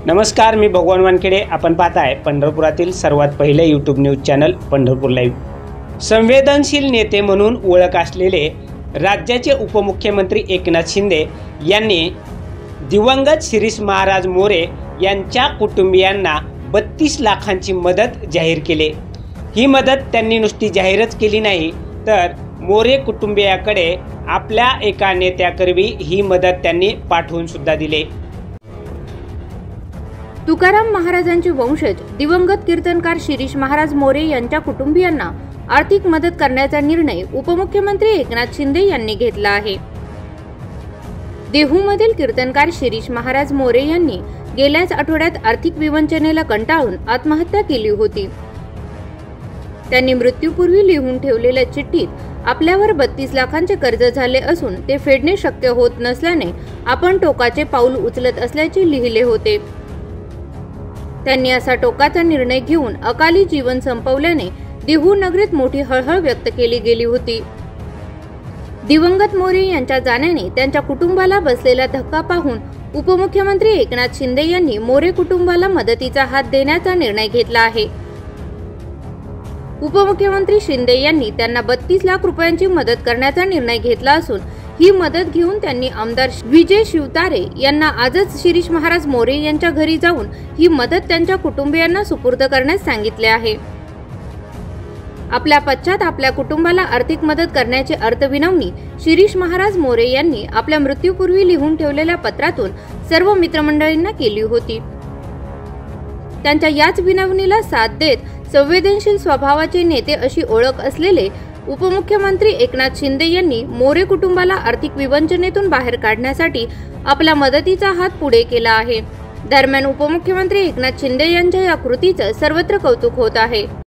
नमस्कार, मी भगवान वानखेडे. आपण पाहताय पंढरपुरातील सर्वात पहिले YouTube news channel Pandharpur live. संवेदनशील नेते म्हणून ओळख असलेले राज्याचे उपमुख्यमंत्री एकनाथ शिंदे यांनी दिवंगत शिरीष महाराज मोरे यांच्या कुटुंबियांना 32 लाखांची मदत जाहीर केली. ही मदत त्यांनी नुसती जाहीरच केली नाही, तर मोरे कुटुंबियाकडे आपल्या एका नेत्याकरवी ही मदत त्यांनी पाठवून सुद्धा दिली. तुकाराम महाराजांचे वंशज दिवंगत कीर्तनकार शिरीष महाराज मोरे यांच्या कुटुंबियांना आर्थिक मदत करण्याचा निर्णय उपमुख्यमंत्री एकनाथ शिंदे यांनी घेतला आहे. देहूमधील कीर्तनकार शिरीष महाराज मोरे यांनी गेल्याच आठवड्यात आर्थिक विवंचनेला कंटाळून आत्महत्या केली होती. त्यांनी मृत्यूपूर्वी लिहून ठेवलेल्या चिठ्ठीत आपल्यावर 32 लाखांचे कर्ज झाले असून ते फेडणे शक्य होत नसल्याने आपण टोकाचे पाऊल उचलत असल्याचे लिहिले होते. त्यांनी असा टोकाचा निर्णय घेऊन अकाली जीवन संपवल्याने देहू नगरीत मोठी हळहळ व्यक्त केली गेली होती. दिवंगत मोरे यांच्या जाण्याने त्यांच्या कुटुंबाला बसलेला धक्का पाहून उपमुख्यमंत्री एकनाथ शिंदे यांनी मोरे कुटुंबाला मदतीचा हात देण्याचा निर्णय घेतला आहे. उपमुख्यमंत्री शिंदे यांनी त्यांना 32 लाख रुपयांची मदत करण्याचा निर्णय घेतला असून ही मदत घेऊन त्यांनी आमदार विजय शिवतारे यांना आजच शिरीष महाराज मोरे यांच्या घरी जाऊन ही मदत त्यांच्या कुटुंबियांना सुपूर्द करण्यास सांगितले आहे. आपल्या पश्चात आपल्या कुटुंबाला आर्थिक मदत करण्याची अर्थविनवणी शिरीष महाराज मोरे यांनी आपल्या मृत्यूपूर्वी लिहून ठेवलेल्या पत्रातून सर्व मित्रमंडळींना केली होती. त्यांच्या याच विनवणीला साथ देत संवेदनशील स्वभावाचे नेते अशी ओळख असलेले उपमुख्यमंत्री एकनाथ शिंदे यांनी मोरे कुटुंबाला आर्थिक विवंचनेतून बाहेर काढण्यासाठी आपला मदतीचा हात पुढे केला आहे. दरम्यान उपमुख्यमंत्री एकनाथ शिंदे यांच्या या कृतीचं सर्वत्र कौतुक होत आहे.